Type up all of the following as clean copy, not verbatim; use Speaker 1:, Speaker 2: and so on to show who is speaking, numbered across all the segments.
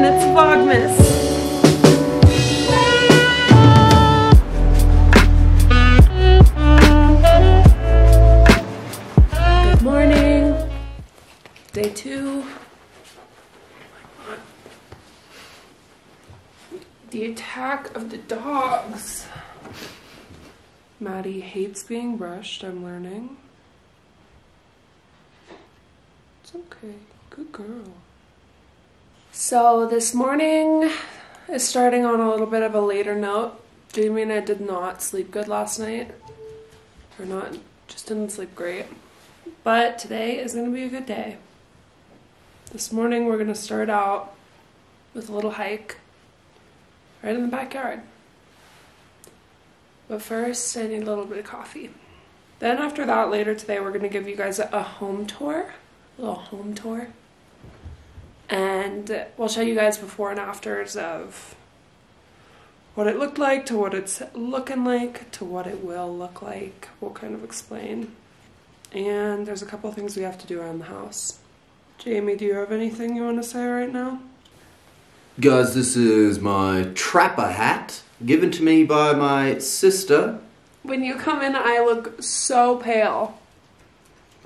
Speaker 1: and it's VLOGMAS. Good morning. Day 2. The attack of the dogs. Maddie hates being brushed, I'm learning. It's okay. Good girl. So this morning is starting on a little bit of a later note. Jamie and I did not sleep good last night. Just didn't sleep great. But today is going to be a good day. This morning we're going to start out with a little hike right in the backyard. But first I need a little bit of coffee. Then after that, later today, we're going to give you guys a home tour. A little home tour. And we'll show you guys before and afters of what it looked like to what it's looking like to what it will look like. We'll kind of explain. And there's a couple of things we have to do around the house. Jamie, do you have anything you want to say right now?
Speaker 2: Guys, this is my trapper hat given to me by my sister.
Speaker 1: When you come in, I look so pale.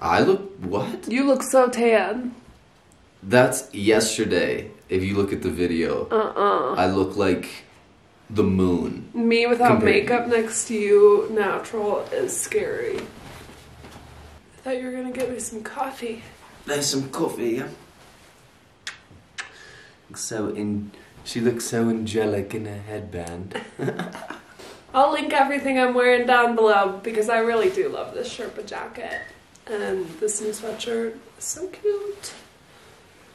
Speaker 2: I look what?
Speaker 1: You look so tan.
Speaker 2: That's yesterday, if you look at the video. I look like the moon.
Speaker 1: Me without makeup next to you, natural, is scary. I thought you were gonna get me some coffee.
Speaker 2: There's some coffee, yeah? She looks so angelic in a headband.
Speaker 1: I'll link everything I'm wearing down below because I really do love this Sherpa jacket. And this new sweatshirt is so cute.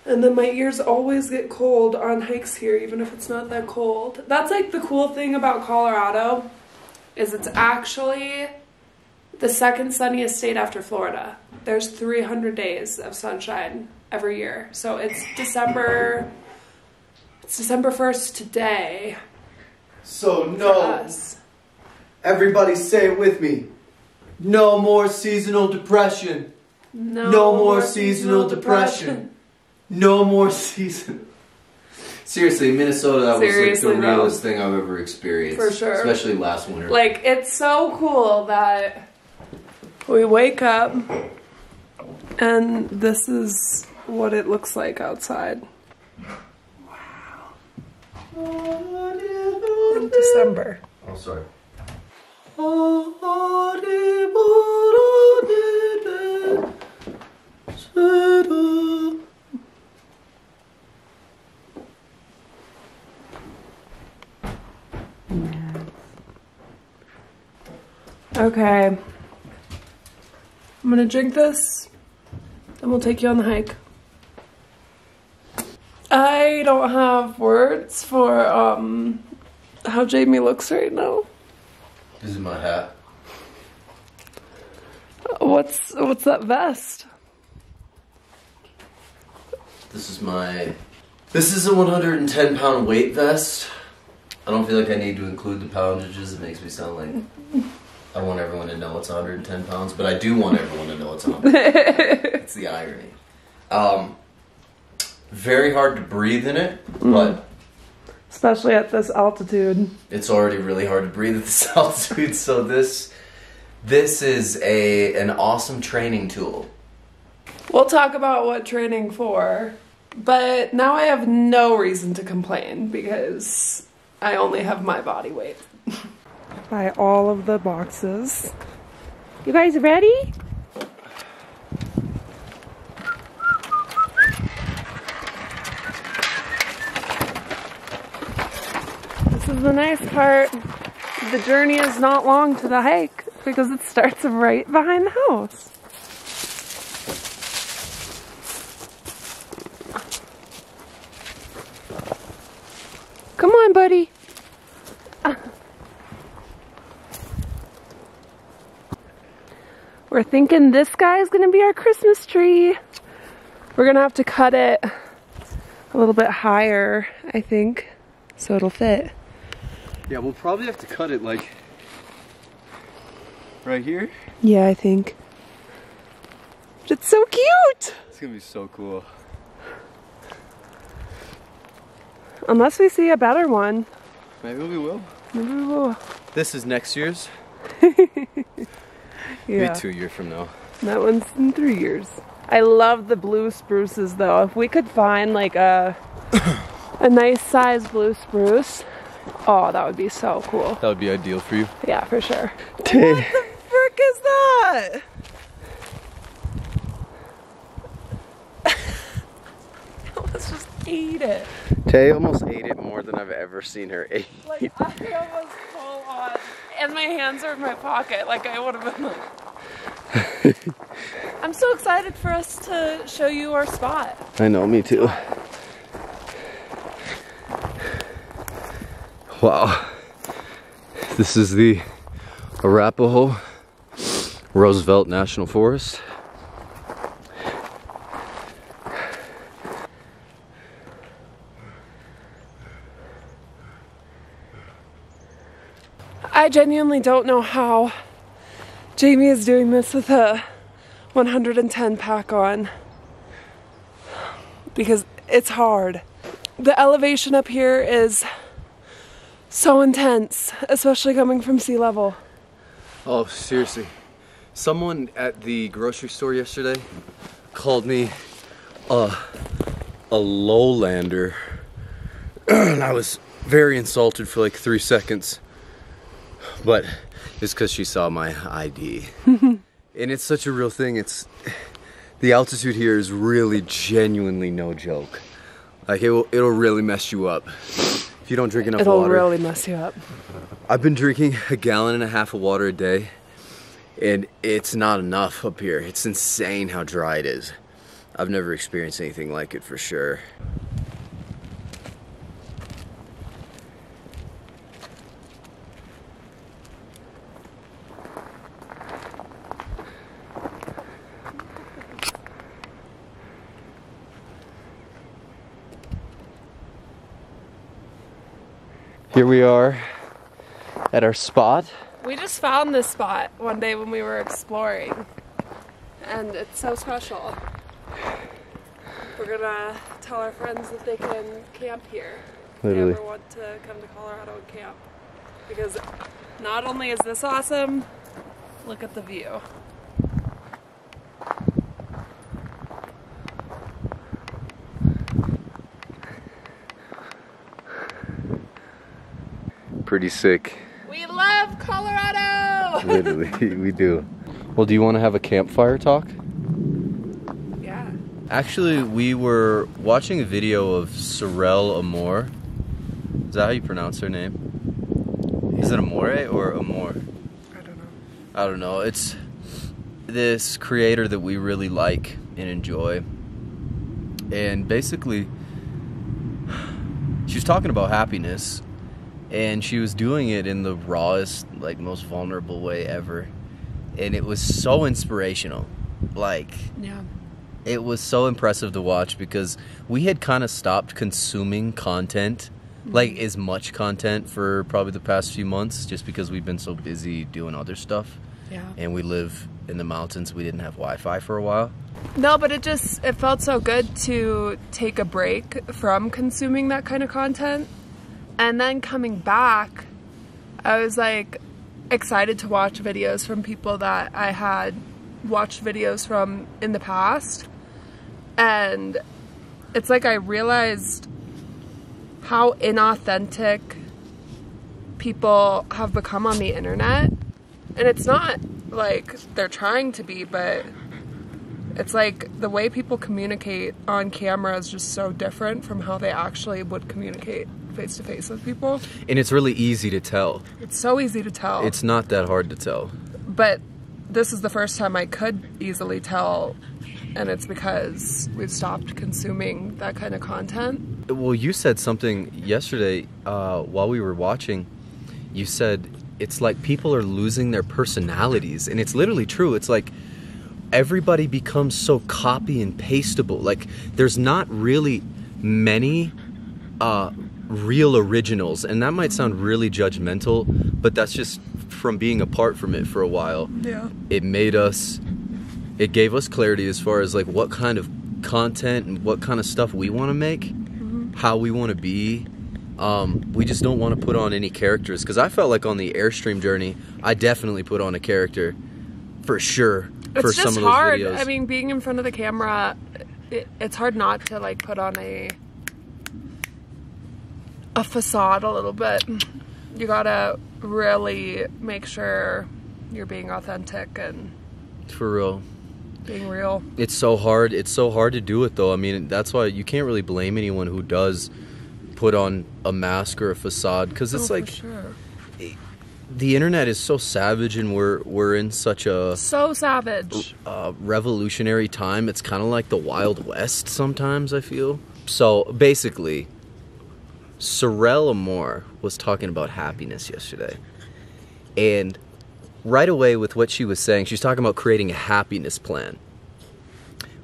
Speaker 1: And then my ears always get cold on hikes here, even if it's not that cold. That's like the cool thing about Colorado, is it's actually the second sunniest state after Florida. There's 300 days of sunshine every year. So it's December 1st today.
Speaker 2: So no, everybody say it with me. No more seasonal depression. No more seasonal depression. No more season. Seriously, Minnesota, that was like the realest thing I've ever experienced.
Speaker 1: For sure.
Speaker 2: Especially last winter.
Speaker 1: Like, it's so cool that we wake up and this is what it looks like outside. Wow. In December.
Speaker 2: Oh, sorry.
Speaker 1: Okay, I'm gonna drink this and we'll take you on the hike. I don't have words for how Jamie looks right now.
Speaker 2: This is my hat.
Speaker 1: What's that vest?
Speaker 2: This is a 110-pound weight vest. I don't feel like I need to include the poundages. It makes me sound like I don't want everyone to know it's 110 pounds, but I do want everyone to know it's 100. It's the irony. Very hard to breathe in it, but
Speaker 1: especially at this altitude.
Speaker 2: It's already really hard to breathe at this altitude, so this is an awesome training tool.
Speaker 1: We'll talk about what training for, but now I have no reason to complain because I only have my body weight. Buy all of the boxes. You guys ready? This is the nice part. The journey is not long to the hike because it starts right behind the house. Come on, buddy. We're thinking this guy is going to be our Christmas tree. We're going to have to cut it a little bit higher, I think, so it'll fit.
Speaker 3: Yeah, we'll probably have to cut it like right here.
Speaker 1: Yeah, I think. But it's so cute!
Speaker 3: It's gonna be so cool.
Speaker 1: Unless we see a better one.
Speaker 3: Maybe we will.
Speaker 1: Maybe we will.
Speaker 3: This is next year's.
Speaker 1: Yeah.
Speaker 3: Be 2 years from now.
Speaker 1: That one's in 3 years. I love the blue spruces though. If we could find like a nice size blue spruce, oh, that would be so cool.
Speaker 3: That would be ideal for you.
Speaker 1: Yeah, for sure.
Speaker 3: What the
Speaker 1: frick is that? Let's just eat it.
Speaker 3: Tay almost ate it more than I've ever seen her eat.
Speaker 1: Like, I almost full on. And my hands are in my pocket. Like, I would have been like... I'm so excited for us to show you our spot.
Speaker 3: I know, me too. Wow. This is the Arapahoe Roosevelt National Forest.
Speaker 1: I genuinely don't know how Jamie is doing this with a 110 pack on, because it's hard. The elevation up here is so intense, especially coming from sea level.
Speaker 3: Oh, seriously. Someone at the grocery store yesterday called me a lowlander. And I was very insulted for like 3 seconds. But it's because she saw my ID. And it's such a real thing. The altitude here is really genuinely no joke. Like it'll really mess you up if you don't drink enough water.
Speaker 1: It'll really mess you up.
Speaker 3: I've been drinking 1.5 gallons of water a day, and it's not enough up here. It's insane how dry it is. I've never experienced anything like it for sure. Here we are at our spot.
Speaker 1: We just found this spot one day when we were exploring, and it's so special. We're gonna tell our friends that they can camp here if they ever want to come to Colorado and camp. Because not only is this awesome, look at the view.
Speaker 3: Pretty sick.
Speaker 1: We love Colorado!
Speaker 3: Literally, we do. Well, do you want to have a campfire talk?
Speaker 1: Yeah.
Speaker 3: Actually, we were watching a video of Sorel Amore. Is that how you pronounce her name? Is it Amore or Amore?
Speaker 1: I don't know.
Speaker 3: I don't know. It's this creator that we really like and enjoy. And basically, she was talking about happiness. And she was doing it in the rawest, like, most vulnerable way ever. And it was so inspirational. Like,
Speaker 1: yeah.
Speaker 3: It was so impressive to watch because we had kind of stopped consuming content, like, as much content for probably the past few months, just because we've been so busy doing other stuff.
Speaker 1: Yeah.
Speaker 3: And we live in the mountains. We didn't have Wi-Fi for a while.
Speaker 1: No, but it felt so good to take a break from consuming that kind of content. And then coming back, I was like excited to watch videos from people that I had watched videos from in the past. And it's like I realized how inauthentic people have become on the internet. And it's not like they're trying to be, but it's like the way people communicate on camera is just so different from how they actually would communicate face to face with people.
Speaker 3: And it's really easy to tell.
Speaker 1: It's so easy to tell.
Speaker 3: It's not that hard to tell.
Speaker 1: But this is the first time I could easily tell, and it's because we've stopped consuming that kind of content.
Speaker 3: Well, you said something yesterday while we were watching. You said it's like people are losing their personalities, and it's literally true. It's like everybody becomes so copy and pasteable. Like there's not really many real originals, and that might sound really judgmental, but that's just from being apart from it for a while.
Speaker 1: Yeah.
Speaker 3: It gave us clarity as far as like what kind of content and what kind of stuff we want to make, how we want to be, We just don't want to put on any characters, because I felt like on the Airstream journey, I definitely put on a character, for sure, for some of those
Speaker 1: hard.
Speaker 3: videos.
Speaker 1: I mean, being in front of the camera, it's hard not to like put on a facade a little bit. You gotta really make sure you're being authentic and
Speaker 3: for real.
Speaker 1: Being real.
Speaker 3: It's so hard. It's so hard to do it, though. I mean, that's why you can't really blame anyone who does put on a mask or a facade, because it's like,
Speaker 1: for sure.
Speaker 3: The internet is so savage, and we're in such a
Speaker 1: savage
Speaker 3: revolutionary time. It's kind of like the Wild West sometimes, I feel. So basically, Sorelle Amore was talking about happiness yesterday, and right away with what she was saying, she's talking about creating a happiness plan,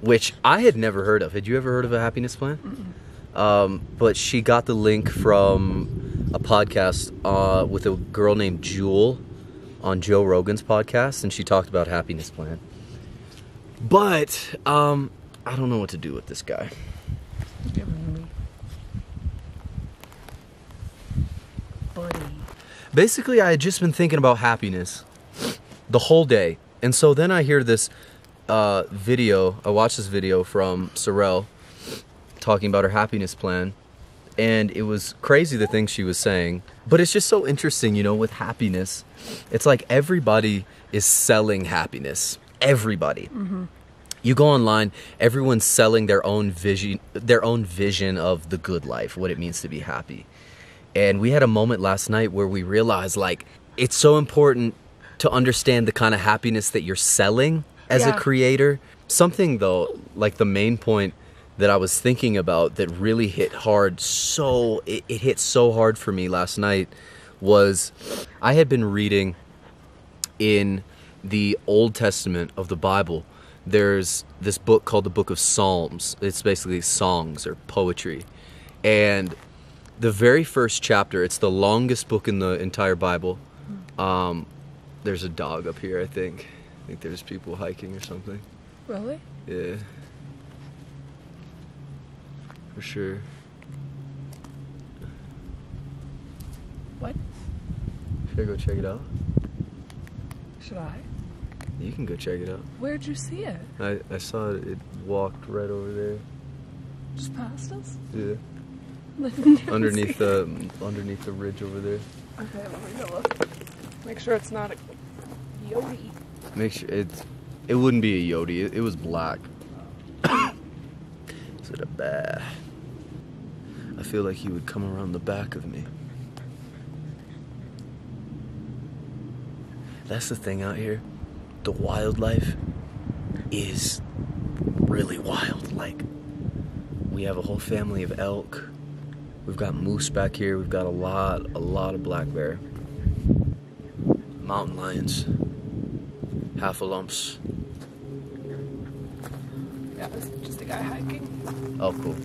Speaker 3: which I had never heard of. Had you ever heard of a happiness plan? But she got the link from a podcast with a girl named Jewel on Joe Rogan's podcast, and she talked about happiness plan. But I don't know what to do with this guy.
Speaker 1: Buddy.
Speaker 3: Basically, I had just been thinking about happiness the whole day, and so then I hear this video. I watched this video from Sorelle talking about her happiness plan, and it was crazy the things she was saying, but it's just so interesting, you know, with happiness. It's like everybody is selling happiness. Everybody. Mm-hmm. You go online, everyone's selling their own vision of the good life, what it means to be happy. And we had a moment last night where we realized, like, it's so important to understand the kind of happiness that you're selling as a creator. Something, though, like the main point that I was thinking about that really hit hard, it hit so hard for me last night, was I had been reading in the Old Testament of the Bible. There's this book called the Book of Psalms. It's basically songs or poetry. And the very first chapter, it's the longest book in the entire Bible. There's a dog up here, I think. I think there's people hiking or something.
Speaker 1: Really?
Speaker 3: Yeah. For sure.
Speaker 1: What?
Speaker 3: Should I go check it out?
Speaker 1: Should I?
Speaker 3: You can go check it out.
Speaker 1: Where'd you see it?
Speaker 3: I saw it. It walked right over there.
Speaker 1: Just past us?
Speaker 3: Yeah. underneath the ridge over there.
Speaker 1: Okay, let me go look. Make sure it's not a Yodi.
Speaker 3: Make sure it wouldn't be a Yodi. It was black. Is it a bear? I feel like he would come around the back of me. That's the thing out here. The wildlife is really wild. Like, we have a whole family of elk. We've got moose back here. We've got a lot of black bear. Mountain lions. Half-a-lumps.
Speaker 1: Yeah, it's just a guy hiking.
Speaker 3: Oh, cool.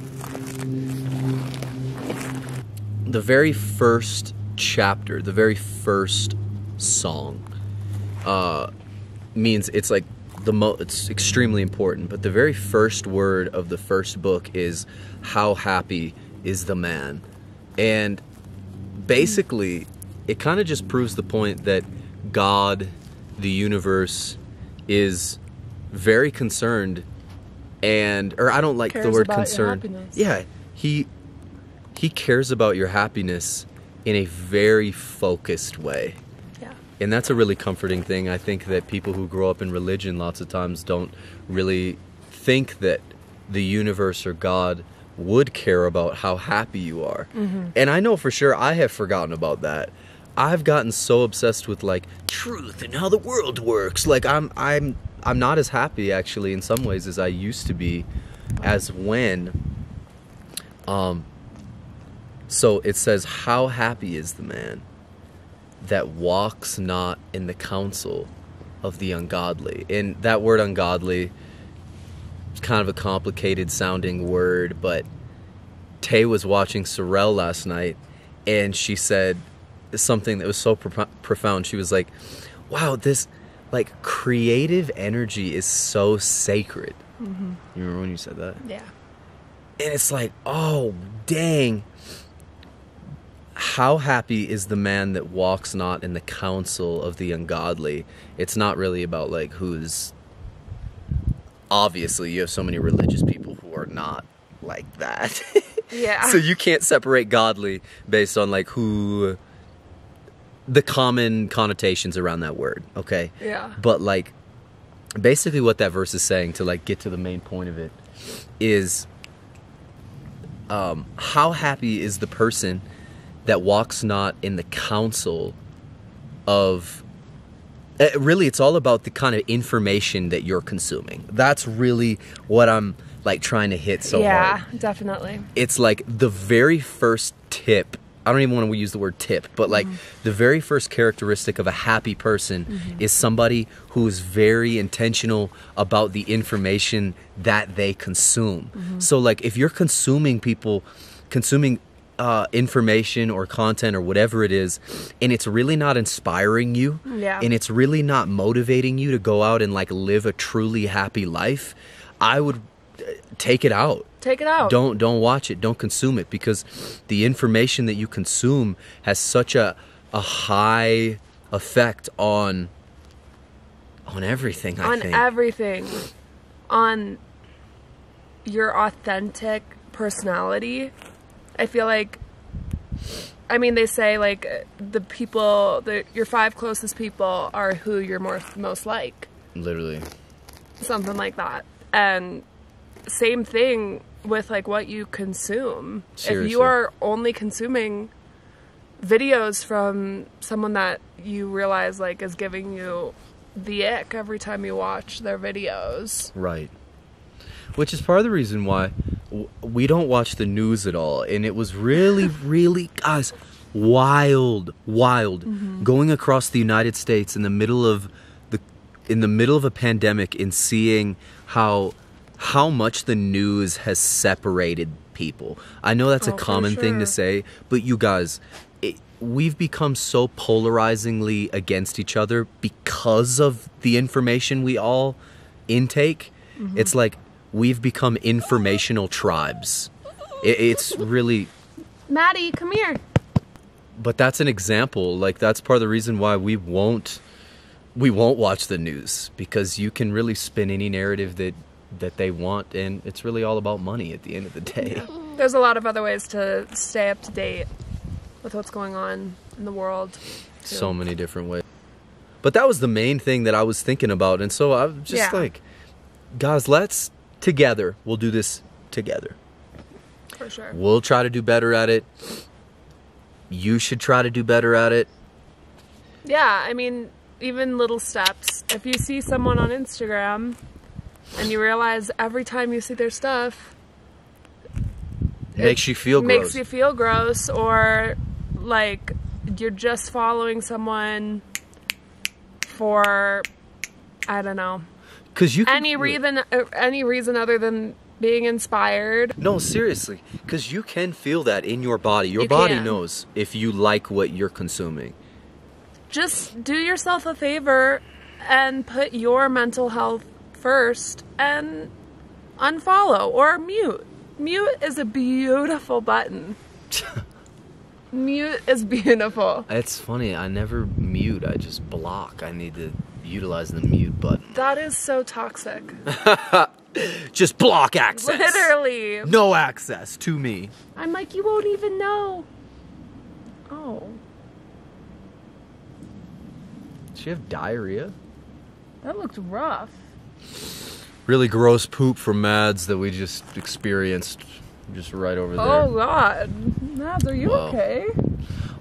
Speaker 3: The very first chapter, the very first song, means it's like it's extremely important, but the very first word of the first book is how happy is the man. And basically it kind of just proves the point that God, the universe, is very concerned, or I don't like the word concerned. Yeah, he cares about your happiness in a very focused way. And that's a really comforting thing. I think that people who grow up in religion lots of times don't really think that the universe or God would care about how happy you are. Mm-hmm. And I know for sure I have forgotten about that. I've gotten so obsessed with like truth and how the world works. Like I'm not as happy actually in some ways as I used to be, as when so it says, how happy is the man that walks not in the counsel of the ungodly. And that word ungodly is kind of a complicated sounding word, but Tay was watching Sorelle last night, and she said something that was so profound. She was like, wow, this like creative energy is so sacred. Mm-hmm. You remember when you said that?
Speaker 1: Yeah.
Speaker 3: And it's like, oh, dang. how happy is the man that walks not in the counsel of the ungodly? It's not really about like who's, obviously you have so many religious people who are not like that.
Speaker 1: Yeah.
Speaker 3: So you can't separate godly based on like who, the common connotations around that word, okay?
Speaker 1: Yeah.
Speaker 3: But like basically what that verse is saying, to like get to the main point of it, is how happy is the person that walks not in the counsel of, really it's all about the kind of information that you're consuming. That's really what I'm like trying to hit so hard.
Speaker 1: Yeah, definitely.
Speaker 3: It's like the very first tip, I don't even want to use the word tip, but like the very first characteristic of a happy person is somebody who's very intentional about the information that they consume. So like if you're consuming information or content or whatever it is, and it's really not inspiring you, and it's really not motivating you to go out and like live a truly happy life, I would take it out.
Speaker 1: Take it out.
Speaker 3: Don't watch it. Don't consume it, because the information that you consume has such a high effect on everything. I think.
Speaker 1: On everything, on your authentic personality. I feel like, I mean, they say like your 5 closest people are who you're most like.
Speaker 3: Literally.
Speaker 1: Something like that. And same thing with like what you consume.
Speaker 3: Seriously.
Speaker 1: If you are only consuming videos from someone that you realize like is giving you the ick every time you watch their videos.
Speaker 3: Right. Which is part of the reason why we don't watch the news at all. And it was really, really, guys, wild, going across the United States in the middle of a pandemic and seeing how much the news has separated people. I know that's a common thing to say, but you guys, we've become so polarizingly against each other because of the information we all intake. It's like we've become informational tribes. It's really...
Speaker 1: Maddie, come here.
Speaker 3: But that's an example. Like, that's part of the reason why we won't watch the news, because you can really spin any narrative that they want, and it's really all about money at the end of the day.
Speaker 1: Yeah. There's a lot of other ways to stay up to date with what's going on in the world, too.
Speaker 3: So many different ways. But that was the main thing that I was thinking about, and so I was just like, guys, we'll do this together.
Speaker 1: For sure.
Speaker 3: We'll try to do better at it. You should try to do better at it.
Speaker 1: Yeah, I mean, even little steps. If you see someone on Instagram and you realize every time you see their stuff,
Speaker 3: makes you feel gross.
Speaker 1: Makes you feel gross, or like you're just following someone for, I don't know,
Speaker 3: because you
Speaker 1: any reason other than being inspired.
Speaker 3: No, seriously, because you can feel that in your body. Your body knows if you like what you're consuming.
Speaker 1: Just do yourself a favor and put your mental health first and unfollow or mute. Mute is a beautiful button. Mute is beautiful.
Speaker 3: It's funny, I never mute, I just block. I need to utilize the mute button.
Speaker 1: That is so toxic.
Speaker 3: Just block access.
Speaker 1: Literally.
Speaker 3: No access to me.
Speaker 1: I'm like, you won't even know. Oh.
Speaker 3: Does she have diarrhea?
Speaker 1: That looked rough.
Speaker 3: Really gross poop from Mads that we just experienced just right over there.
Speaker 1: Oh God. Mads, are you okay?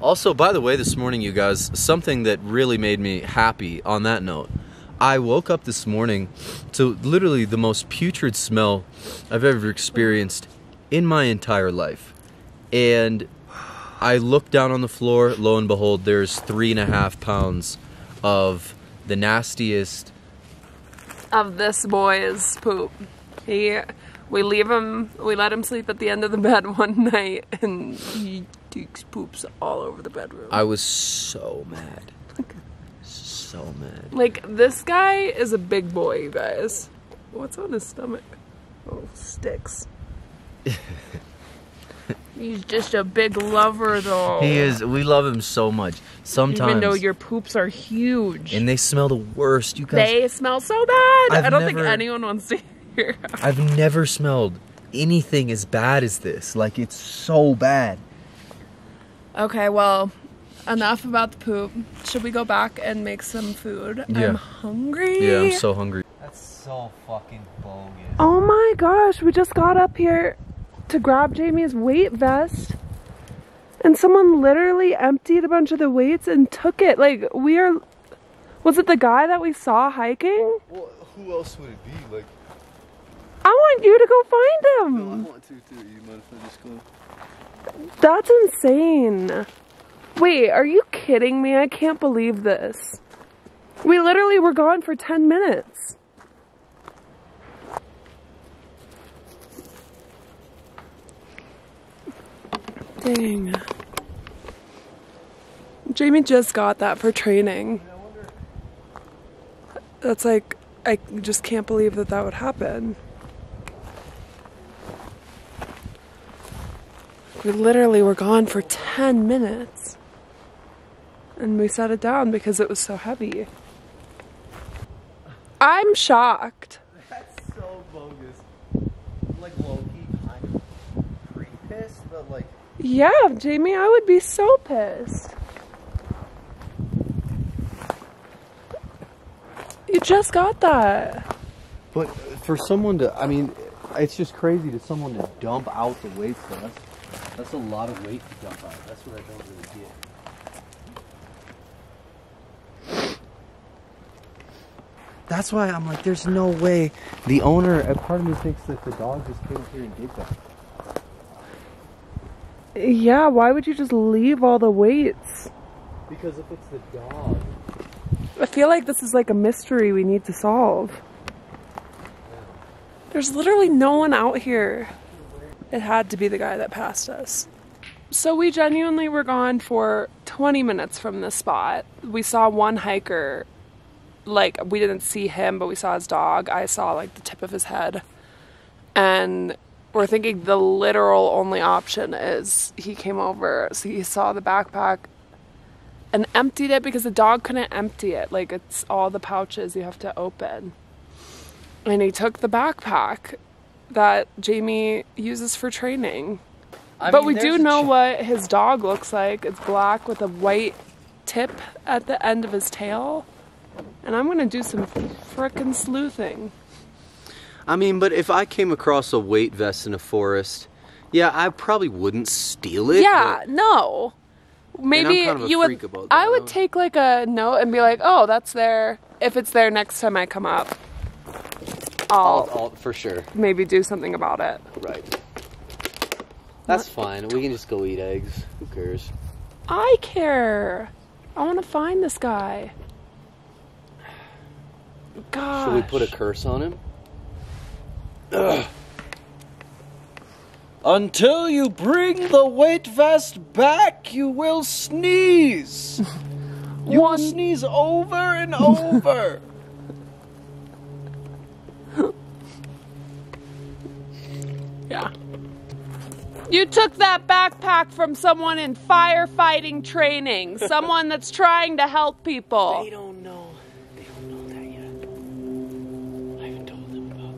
Speaker 3: Also, by the way, this morning, you guys, something that really made me happy on that note. I woke up this morning to literally the most putrid smell I've ever experienced in my entire life. And I looked down on the floor, lo and behold, there's 3.5 pounds of the nastiest
Speaker 1: of this boy's poop. We let him sleep at the end of the bed one night, and he takes poops all over the bedroom.
Speaker 3: I was so mad. So mad.
Speaker 1: Like, this guy is a big boy, you guys. What's on his stomach? Oh, sticks. He's just a big lover, though.
Speaker 3: He is. We love him so much. Sometimes.
Speaker 1: Even though your poops are huge.
Speaker 3: And they smell the worst, you guys.
Speaker 1: They smell so bad. I don't think anyone wants to hear.
Speaker 3: I've never smelled anything as bad as this. Like, it's so bad.
Speaker 1: Okay, well, enough about the poop. Should we go back and make some food?
Speaker 3: Yeah.
Speaker 1: I'm hungry.
Speaker 3: Yeah, I'm so hungry. That's so fucking bogus.
Speaker 1: Oh my gosh, we just got up here to grab Jamie's weight vest. And someone literally emptied a bunch of the weights and took it. Like, was it the guy that we saw hiking?
Speaker 3: Well, who else would it be? Like,
Speaker 1: I want you to go find him.
Speaker 3: no, I want to too. You mind if I just go?
Speaker 1: That's insane. Wait, are you kidding me? I can't believe this. We literally were gone for 10 minutes. Dang. Jamie just got that for training. That's like, I just can't believe that that would happen. We literally were gone for 10 minutes. And we set it down because it was so heavy. I'm shocked.
Speaker 3: That's so bogus. Like, low-key kind of pretty pissed, but like...
Speaker 1: Yeah, Jamie, I would be so pissed. You just got that.
Speaker 3: But for someone to, I mean, it's just crazy to someone to dump out the weights for us. That's a lot of weight to dump out. That's what I don't really get. That's why I'm like, there's no way. The owner, a part of me thinks that the dog just came here and did that.
Speaker 1: Yeah, why would you just leave all the weights?
Speaker 3: Because if it's the dog.
Speaker 1: I feel like this is like a mystery we need to solve. There's literally no one out here. It had to be the guy that passed us. So we genuinely were gone for 20 minutes from this spot. We saw one hiker. Like, we didn't see him, but we saw his dog. I saw like the tip of his head. And we're thinking the literal only option is he came over, so he saw the backpack and emptied it because the dog couldn't empty it. Like, it's all the pouches you have to open. And he took the backpack that Jamie uses for training. But we do know what his dog looks like. It's black with a white tip at the end of his tail. And I'm gonna do some frickin' sleuthing.
Speaker 3: I mean, but if I came across a weight vest in a forest, yeah, I probably wouldn't steal it.
Speaker 1: Yeah, no. Maybe
Speaker 3: I'm kind of a
Speaker 1: you would.
Speaker 3: freak about that.
Speaker 1: I would take like a note and be like, "Oh, that's there. If it's there next time I come up, I'll
Speaker 3: for sure.
Speaker 1: Maybe do something about it."
Speaker 3: Right. That's fine. We can just go eat eggs. Who cares?
Speaker 1: I care. I want to find this guy. Gosh.
Speaker 3: Should we put a curse on him? Ugh. Until you bring the weight vest back, you will sneeze. You will sneeze over and over.
Speaker 1: Yeah. You took that backpack from someone in firefighting training. Someone that's trying to help people.
Speaker 3: They don't know. They don't know that yet. I haven't told them about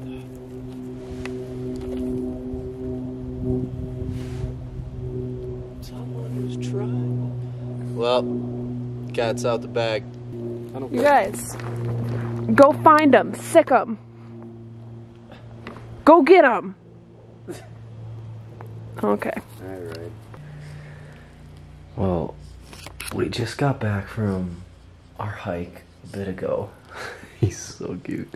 Speaker 3: that. Someone who's trying. Well, cat's out the bag. I don't
Speaker 1: You guys, go find them. Sick them. Go get them. Okay.
Speaker 3: Alright. Well, we just got back from our hike a bit ago. He's so cute.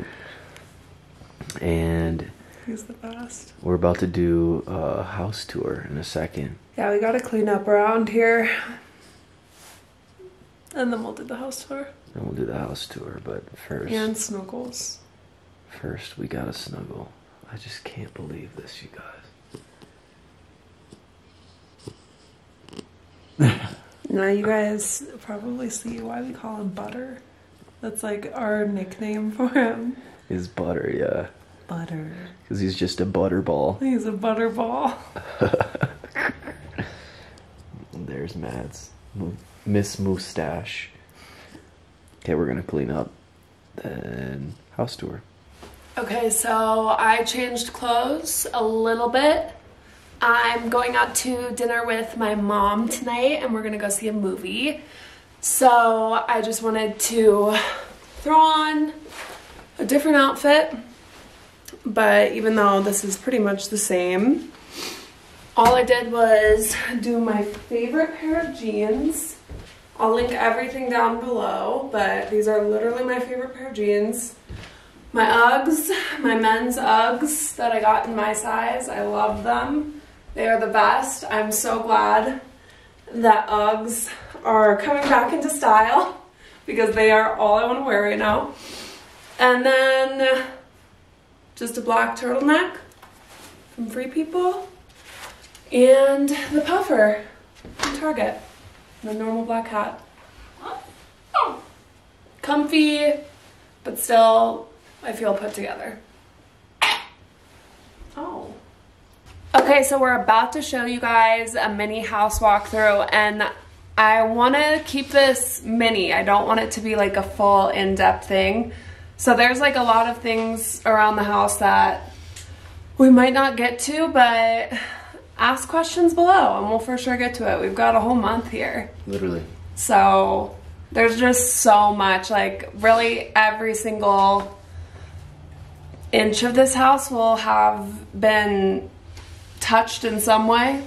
Speaker 3: And
Speaker 1: He's the best.
Speaker 3: we're about to do a house tour in a second.
Speaker 1: Yeah, we gotta clean up around here. And then we'll do the house tour.
Speaker 3: And we'll do the house tour, but first...
Speaker 1: And snuggles.
Speaker 3: First, we gotta snuggle. I just can't believe this, you guys.
Speaker 1: Now you guys probably see why we call him Butter. That's like our nickname for him.
Speaker 3: Is Butter, yeah.
Speaker 1: Butter.
Speaker 3: Because he's just a butterball.
Speaker 1: He's a butterball.
Speaker 3: There's Mads. Miss Moustache. Okay, we're gonna clean up. Then house tour.
Speaker 1: Okay, so I changed clothes a little bit. I'm going out to dinner with my mom tonight, and we're gonna go see a movie. So I just wanted to throw on a different outfit, but even though this is pretty much the same, all I did was do my favorite pair of jeans. I'll link everything down below, but these are literally my favorite pair of jeans. My Uggs, my men's Uggs that I got in my size. I love them. They are the best. I'm so glad that Uggs are coming back into style because they are all I want to wear right now. And then just a black turtleneck from Free People and the puffer from Target. And a normal black hat. Comfy, but still I feel put together. Oh. Okay, so we're about to show you guys a mini house walkthrough, and I want to keep this mini. I don't want it to be like a full in-depth thing. So there's like a lot of things around the house that we might not get to, but ask questions below and we'll for sure get to it. We've got a whole month here.
Speaker 3: Literally.
Speaker 1: So there's just so much, like really every single inch of this house will have been touched in some way.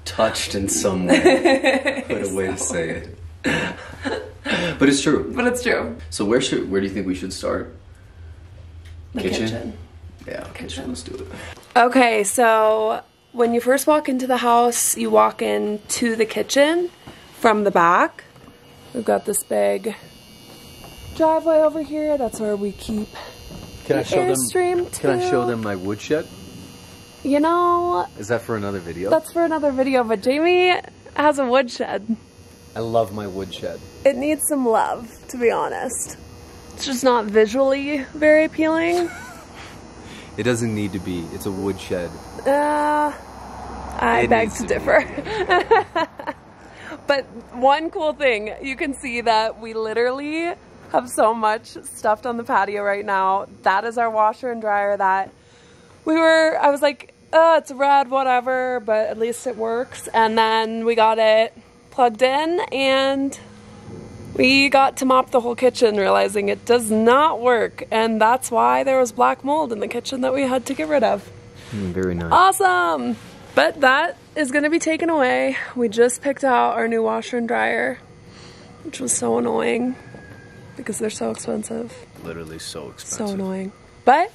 Speaker 3: Touched in some way. What a way to say it. But it's true.
Speaker 1: But it's true.
Speaker 3: So where do you think we should start?
Speaker 1: The kitchen.
Speaker 3: Yeah, kitchen. Let's do it.
Speaker 1: Okay, so when you first walk into the house, you walk into the kitchen from the back. We've got this big driveway over here. That's where we keep
Speaker 3: Can I show them my woodshed?
Speaker 1: You know,
Speaker 3: Is that for another video?
Speaker 1: that's for another video, but Jamie has a woodshed.
Speaker 3: I love my woodshed.
Speaker 1: It needs some love, to be honest. It's just not visually very appealing.
Speaker 3: It doesn't need to be. It's a woodshed.
Speaker 1: I beg to differ. But one cool thing, you can see that we literally have so much stuffed on the patio right now. That is our washer and dryer that I was like, it's rad, whatever, but at least it works. And then we got it plugged in and we got to mop the whole kitchen, realizing it does not work. And that's why there was black mold in the kitchen that we had to get rid of.
Speaker 3: Very nice.
Speaker 1: Awesome! But that is going to be taken away. We just picked out our new washer and dryer, which was so annoying because they're so expensive.
Speaker 3: Literally so expensive.
Speaker 1: So annoying. But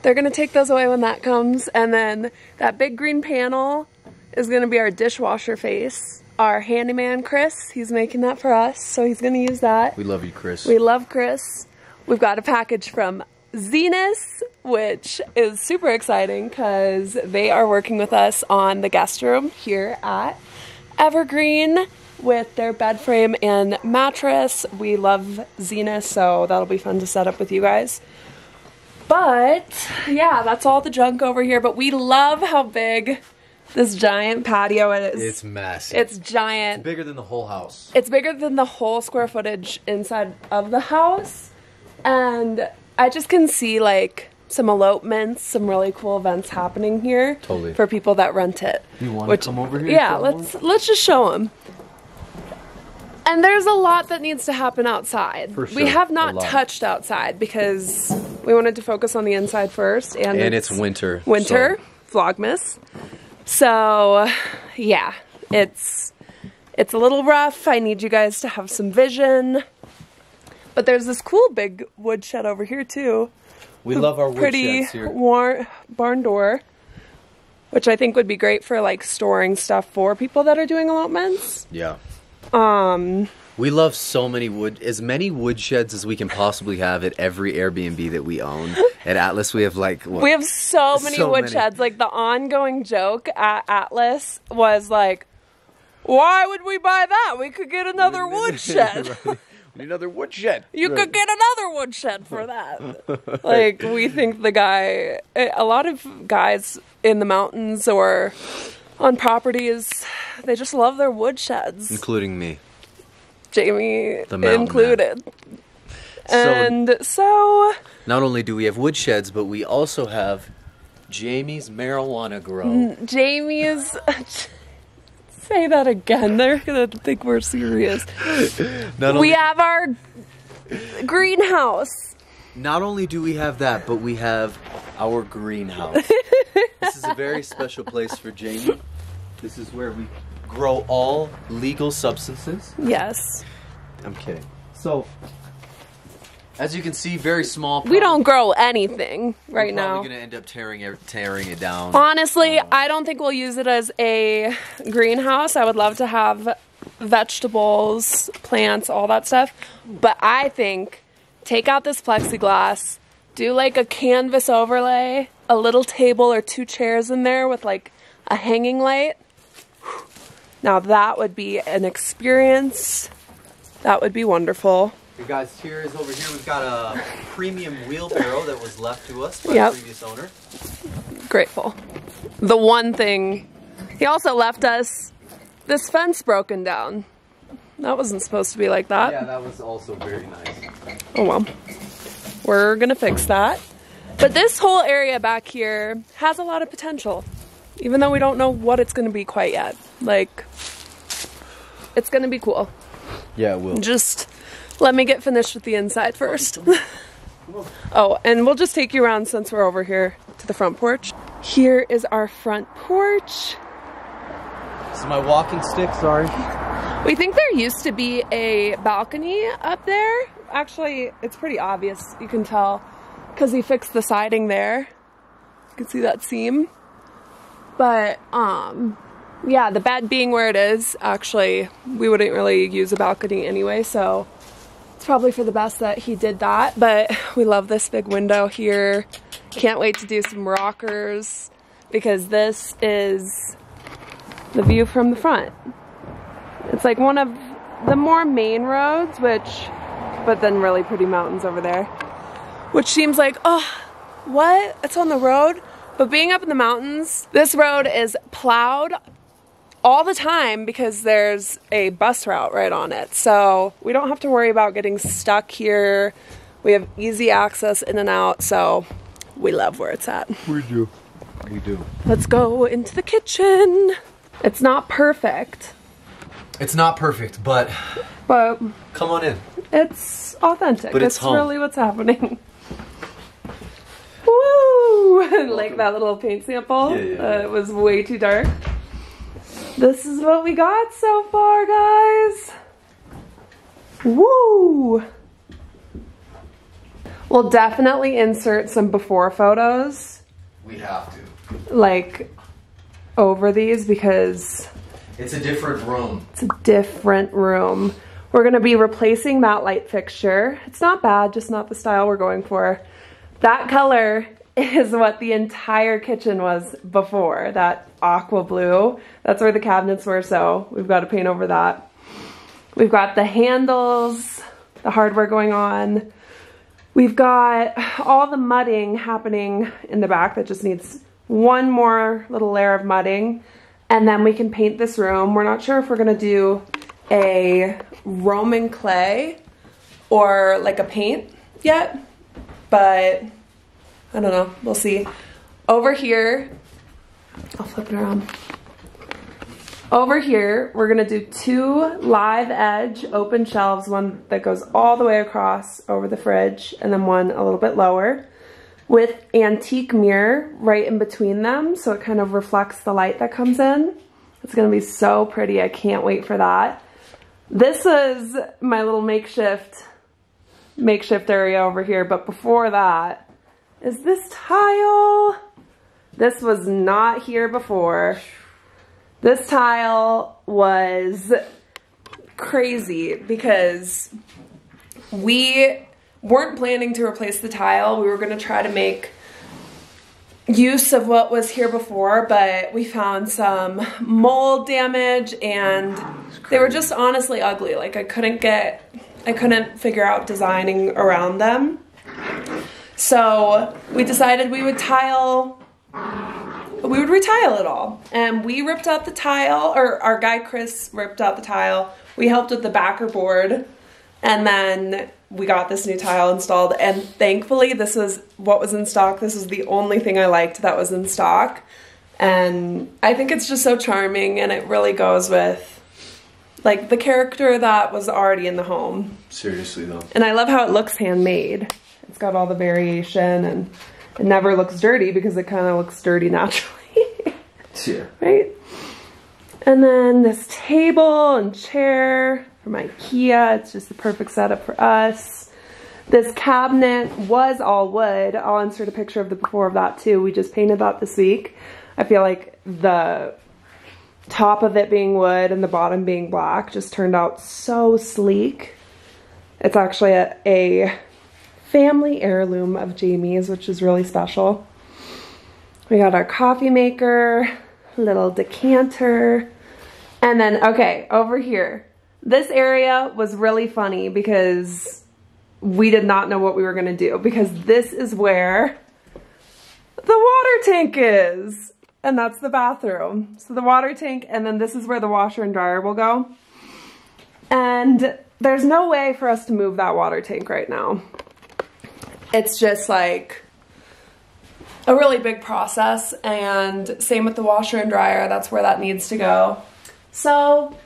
Speaker 1: they're going to take those away when that comes. And then that big green panel is going to be our dishwasher face. Our handyman, Chris, he's making that for us, so he's going to use that.
Speaker 3: We love you, Chris.
Speaker 1: We love Chris. We've got a package from Zenus, which is super exciting because they are working with us on the guest room here at Evergreen with their bed frame and mattress. We love Zenus, so that'll be fun to set up with you guys. But yeah, that's all the junk over here, but we love how big this giant patio is.
Speaker 3: It's massive.
Speaker 1: It's giant.
Speaker 3: It's bigger than the whole house.
Speaker 1: It's bigger than the whole square footage inside of the house. And I just can see like some elopements, some really cool events happening here.
Speaker 3: Totally.
Speaker 1: For people that rent it.
Speaker 3: You want to come over here?
Speaker 1: Yeah, let's just show them. And there's a lot that needs to happen outside.
Speaker 3: For sure.
Speaker 1: We have not touched outside because we wanted to focus on the inside first. And
Speaker 3: it's winter.
Speaker 1: Winter, so. Vlogmas. So, yeah, it's a little rough. I need you guys to have some vision. But there's this cool big woodshed over here, too.
Speaker 3: We love our woodsheds here.
Speaker 1: Pretty barn door, which I think would be great for, like, storing stuff for people that are doing elopements.
Speaker 3: Yeah. We love so many as many woodsheds as we can possibly have at every Airbnb that we own. At Atlas, we have like what?
Speaker 1: We have so many woodsheds. Like the ongoing joke at Atlas was like, "Why would we buy that? We could get another woodshed."
Speaker 3: Right. We need another woodshed.
Speaker 1: You could get another woodshed for that. Like we think a lot of guys in the mountains or on properties, they just love their wood sheds.
Speaker 3: Including me.
Speaker 1: Jamie
Speaker 3: The mountain
Speaker 1: included. And so...
Speaker 3: Not only do we have wood sheds, but we also have Jamie's marijuana grow.
Speaker 1: Jamie's... Say that again. They're gonna think we're serious. We have our greenhouse.
Speaker 3: Not only do we have that, but we have our greenhouse. This is a very special place for Jamie. This is where we grow all legal substances.
Speaker 1: Yes.
Speaker 3: I'm kidding. So, as you can see, very small.
Speaker 1: We don't grow anything right now.
Speaker 3: We're probably gonna end up tearing it down.
Speaker 1: Honestly, I don't think we'll use it as a greenhouse. I would love to have vegetables, plants, all that stuff. But I think take out this plexiglass, do like a canvas overlay, a little table or 2 chairs in there with like a hanging light. Now that would be an experience. That would be wonderful.
Speaker 3: Hey guys, here is over here. We've got a premium wheelbarrow that was left to us by the previous owner.
Speaker 1: Grateful. The one thing, he also left us this fence broken down. That wasn't supposed to be like that.
Speaker 3: Yeah, that was also very nice.
Speaker 1: Oh well. We're gonna fix that. But this whole area back here has a lot of potential. Even though we don't know what it's gonna be quite yet. Like, it's gonna be cool.
Speaker 3: Yeah, it will.
Speaker 1: Just let me get finished with the inside first. Oh, and we'll just take you around since we're over here to the front porch. Here is our front porch.
Speaker 3: This is my walking stick, sorry.
Speaker 1: We think there used to be a balcony up there. Actually, it's pretty obvious, you can tell, because he fixed the siding there. You can see that seam. But, yeah, the bed being where it is, actually, we wouldn't really use a balcony anyway, so it's probably for the best that he did that. But we love this big window here. Can't wait to do some rockers, because this is the view from the front. It's like one of the more main roads, but then really pretty mountains over there. Which seems like, oh, what? It's on the road? But being up in the mountains, this road is plowed all the time because there's a bus route right on it. So we don't have to worry about getting stuck here. We have easy access in and out, so we love where it's at.
Speaker 3: We do. We do.
Speaker 1: Let's go into the kitchen. It's not perfect.
Speaker 3: It's not perfect, but come on in.
Speaker 1: It's authentic.
Speaker 3: But it's home.
Speaker 1: Really what's happening. Woo! Like that little paint sample.
Speaker 3: Yeah.
Speaker 1: It was way too dark. This is what we got so far, guys. Woo! We'll definitely insert some before photos.
Speaker 3: We have to.
Speaker 1: Like, over these, because
Speaker 3: it's a different room.
Speaker 1: It's a different room. We're gonna be replacing that light fixture. It's not bad, just not the style we're going for. That color is what the entire kitchen was before, that aqua blue. That's where the cabinets were, so we've got to paint over that. We've got the handles, the hardware going on. We've got all the mudding happening in the back that just needs one more little layer of mudding, and then we can paint this room. We're not sure if we're gonna do a Roman clay or like a paint yet, but I don't know, we'll see. Over here, I'll flip it around. Over here, we're gonna do 2 live edge open shelves, one that goes all the way across over the fridge, and then one a little bit lower, with antique mirror right in between them, so it kind of reflects the light that comes in. It's gonna be so pretty, I can't wait for that. This is my little makeshift area over here, but before that is this tile. This was not here before. This tile was crazy because we weren't planning to replace the tile. We were gonna try to make use of what was here before, but we found some mold damage and they were just honestly ugly. Like I couldn't figure out designing around them. So we decided we would tile we would retile it all. And we ripped out the tile, or our guy Chris ripped out the tile. We helped with the backer board, and then we got this new tile installed, and thankfully this was what was in stock. This was the only thing I liked that was in stock. And I think it's just so charming, and it really goes with like the character that was already in the home.
Speaker 3: Seriously though.
Speaker 1: And I love how it looks handmade. It's got all the variation, and it never looks dirty because it kind of looks dirty naturally.
Speaker 3: Yeah.
Speaker 1: Right? And then this table and chair from IKEA. It's just the perfect setup for us. This cabinet was all wood. I'll insert a picture of the before of that too. We just painted that this week. I feel like the top of it being wood and the bottom being black just turned out so sleek. It's actually a family heirloom of Jamie's, which is really special. We got our coffee maker, little decanter, and then, okay, over here. This area was really funny because we did not know what we were gonna do, because this is where the water tank is. And that's the bathroom. So the water tank, and then this is where the washer and dryer will go. And there's no way for us to move that water tank right now. It's just like a really big process, and same with the washer and dryer. That's where that needs to go. So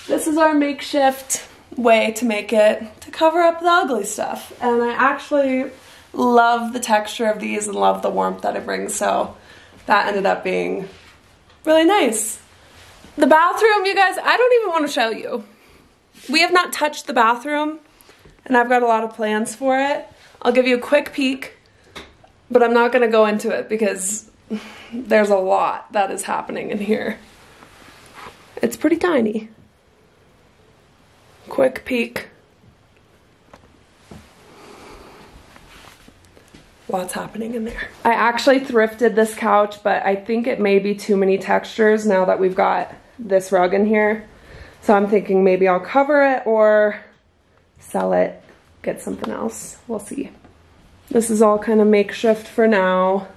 Speaker 1: this is our makeshift way to make it, to cover up the ugly stuff. And I actually love the texture of these and love the warmth that it brings. So that ended up being really nice. The bathroom, you guys, I don't even want to show you. We have not touched the bathroom, and I've got a lot of plans for it. I'll give you a quick peek, but I'm not gonna go into it because there's a lot that is happening in here. It's pretty tiny. Quick peek. Lots happening in there. I actually thrifted this couch, but I think it may be too many textures now that we've got this rug in here. So I'm thinking maybe I'll cover it or sell it, get something else. We'll see. This is all kind of makeshift for now.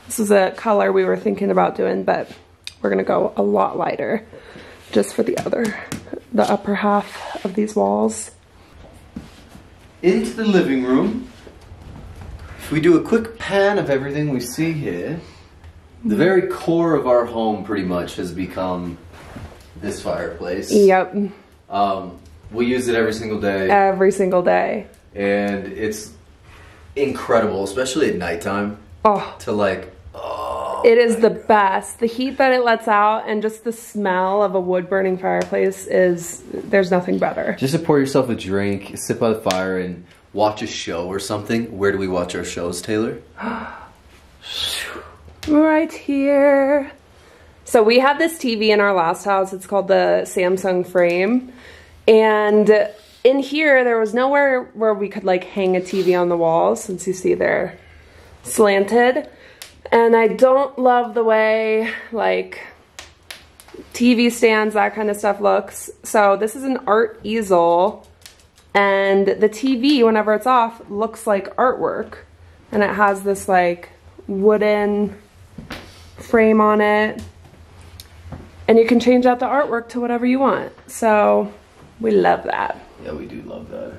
Speaker 1: This is a color we were thinking about doing, but we're gonna go a lot lighter just for the upper half of these walls.
Speaker 3: Into the living room. If we do a quick pan of everything we see here, the very core of our home pretty much has become this fireplace.
Speaker 1: Yep.
Speaker 3: We use it every single day.
Speaker 1: Every single day.
Speaker 3: And it's incredible, especially at nighttime.
Speaker 1: Oh.
Speaker 3: To like,
Speaker 1: it is the best. The heat that it lets out and just the smell of a wood burning fireplace there's nothing better.
Speaker 3: Just to pour yourself a drink, sit by the fire, and watch a show or something. Where do we watch our shows, Taylor?
Speaker 1: Right here. So we had this TV in our last house. It's called the Samsung Frame. And in here, there was nowhere where we could like hang a TV on the wall, since you see they're slanted. And I don't love the way like TV stands, that kind of stuff looks. So this is an art easel. And the TV, whenever it's off, looks like artwork. And it has this like wooden frame on it. And you can change out the artwork to whatever you want. So we love that.
Speaker 3: Yeah, we do love that.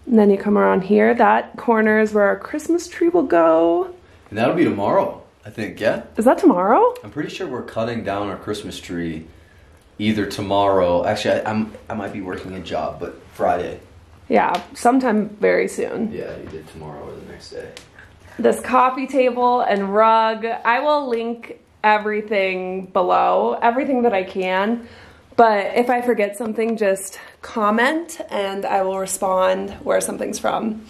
Speaker 1: And then you come around here. That corner is where our Christmas tree will go.
Speaker 3: And that'll be tomorrow, I think, yeah?
Speaker 1: Is that tomorrow?
Speaker 3: I'm pretty sure we're cutting down our Christmas tree either tomorrow. Actually, I might be working a job, but Friday.
Speaker 1: Yeah, sometime very soon.
Speaker 3: Yeah, either tomorrow or the next day.
Speaker 1: This coffee table and rug. I will link everything below, everything that I can. But if I forget something, just comment and I will respond where something's from.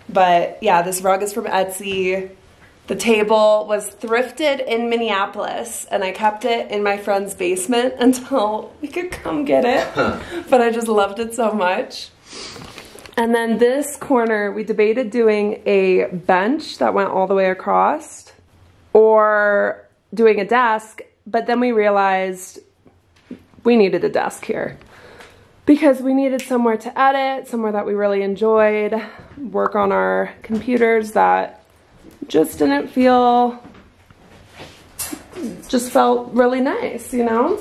Speaker 1: But yeah, this rug is from Etsy. The table was thrifted in Minneapolis, and I kept it in my friend's basement until we could come get it. But I just loved it so much. And then this corner, we debated doing a bench that went all the way across or doing a desk, but then we realized we needed a desk here because we needed somewhere to edit, somewhere that we really enjoyed, work on our computers that just didn't feel just felt really nice, you know?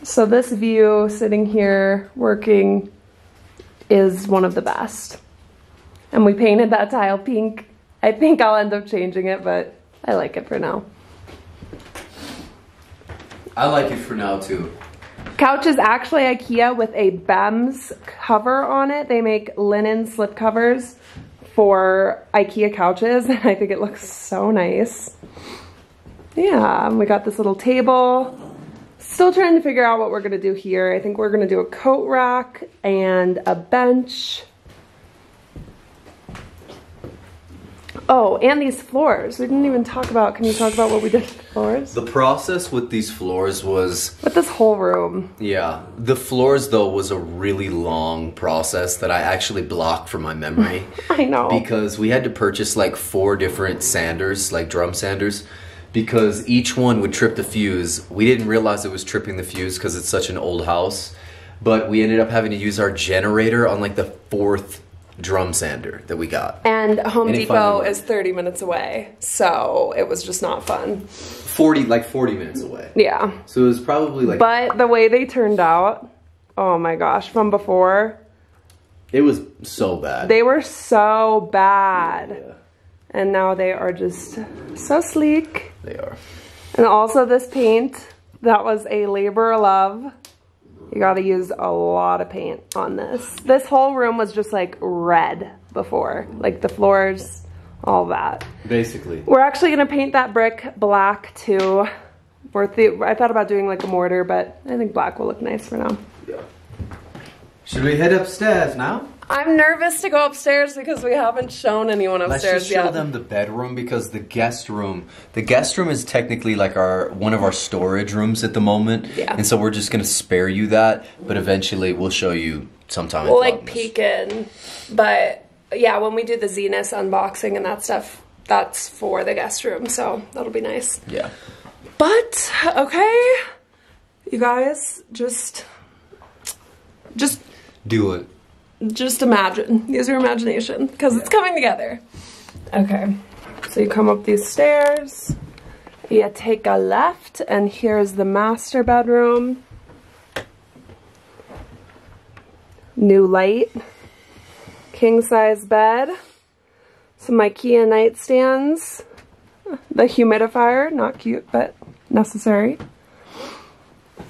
Speaker 1: So this view sitting here working is one of the best. And we painted that tile pink. I think I'll end up changing it, but I like it for now.
Speaker 3: I like it for now too.
Speaker 1: Couch is actually IKEA with a BEMS cover on it. They make linen slip covers for IKEA couches. I think it looks so nice. Yeah, we got this little table. Still trying to figure out what we're gonna do here. I think we're gonna do a coat rack and a bench. Oh, and these floors. We didn't even talk about, can you talk about what we did with the floors?
Speaker 3: The process with these floors was...
Speaker 1: With this whole room.
Speaker 3: Yeah. The floors, though, was a really long process that I actually blocked from my memory.
Speaker 1: I know.
Speaker 3: Because we had to purchase like 4 different sanders, like drum sanders, because each one would trip the fuse. We didn't realize it was tripping the fuse because it's such an old house. But we ended up having to use our generator on like the 4th drum sander that we got.
Speaker 1: And Home Depot is 30 minutes away, so it was just not fun.
Speaker 3: 40 minutes away.
Speaker 1: Yeah.
Speaker 3: So it was probably like...
Speaker 1: But the way they turned out, oh my gosh, from before.
Speaker 3: It was so bad.
Speaker 1: They were so bad.
Speaker 3: Yeah.
Speaker 1: And now they are just so sleek.
Speaker 3: They are.
Speaker 1: And also this paint, that was a labor of love. You gotta use a lot of paint on this. This whole room was just like red before. Like the floors, all that.
Speaker 3: Basically.
Speaker 1: We're actually gonna paint that brick black too. I thought about doing like a mortar, but I think black will look nice for now.
Speaker 3: Yeah. Should we head upstairs now?
Speaker 1: I'm nervous to go upstairs because we haven't shown anyone upstairs yet.
Speaker 3: Let's just show them the bedroom because the guest room is technically like one of our storage rooms at the moment.
Speaker 1: Yeah.
Speaker 3: And so we're just gonna spare you that, but eventually we'll show you sometime.
Speaker 1: We'll like peek in, but yeah, when we do the Zenus unboxing and that stuff, that's for the guest room, so that'll be nice.
Speaker 3: Yeah.
Speaker 1: But okay, you guys, just
Speaker 3: do it.
Speaker 1: Just imagine. Use your imagination, because it's coming together. Okay, so you come up these stairs, you take a left, and here's the master bedroom. New light, king size bed, some IKEA nightstands, the humidifier, not cute, but necessary.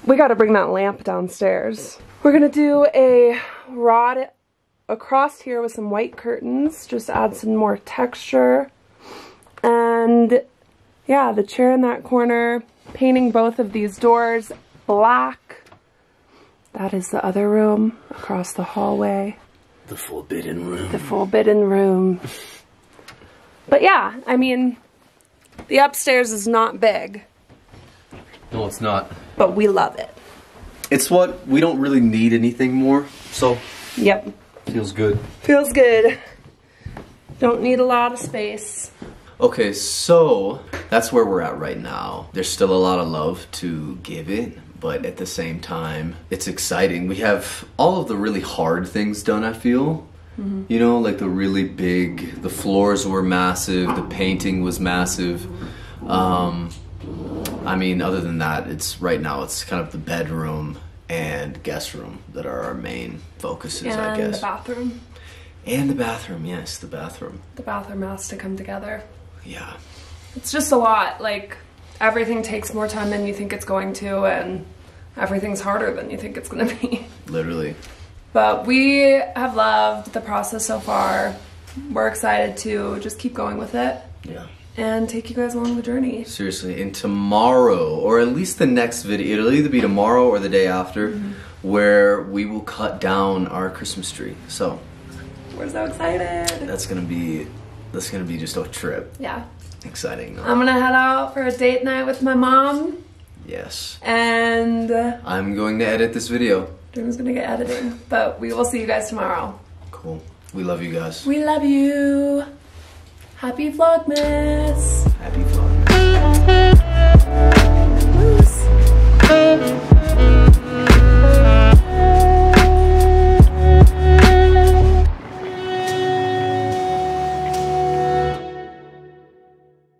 Speaker 1: We gotta bring that lamp downstairs. We're gonna do a rod across here with some white curtains, just add some more texture. And yeah, the chair in that corner, painting both of these doors black. That is the other room across the hallway.
Speaker 3: The forbidden room.
Speaker 1: The forbidden room. But yeah, I mean, the upstairs is not big.
Speaker 3: No, it's not.
Speaker 1: But we love it.
Speaker 3: It's what, we don't really need anything more, so.
Speaker 1: Yep.
Speaker 3: Feels good.
Speaker 1: Feels good. Don't need a lot of space.
Speaker 3: Okay, so that's where we're at right now. There's still a lot of love to give it, but at the same time, it's exciting. We have all of the really hard things done, I feel. Mm-hmm. You know, like the really big, the floors were massive, the painting was massive. I mean, other than that, right now it's kind of the bedroom and guest room that are our main focuses, I guess.
Speaker 1: And the bathroom.
Speaker 3: And the bathroom, yes, the bathroom.
Speaker 1: The bathroom has to come together.
Speaker 3: Yeah.
Speaker 1: It's just a lot. Like, everything takes more time than you think it's going to, and everything's harder than you think it's going to be.
Speaker 3: Literally.
Speaker 1: But we have loved the process so far. We're excited to just keep going with it.
Speaker 3: Yeah.
Speaker 1: And take you guys along the journey.
Speaker 3: Seriously, and tomorrow, or at least the next video, it'll either be tomorrow or the day after, where we will cut down our Christmas tree. So
Speaker 1: we're so excited.
Speaker 3: That's gonna be just a trip.
Speaker 1: Yeah.
Speaker 3: Exciting. No?
Speaker 1: I'm gonna head out for a date night with my mom.
Speaker 3: Yes.
Speaker 1: And
Speaker 3: I'm going to edit this video.
Speaker 1: Dream's gonna get editing, but we will see you guys tomorrow.
Speaker 3: Cool. We love you guys.
Speaker 1: We love you. Happy Vlogmas!
Speaker 3: Happy Vlogmas.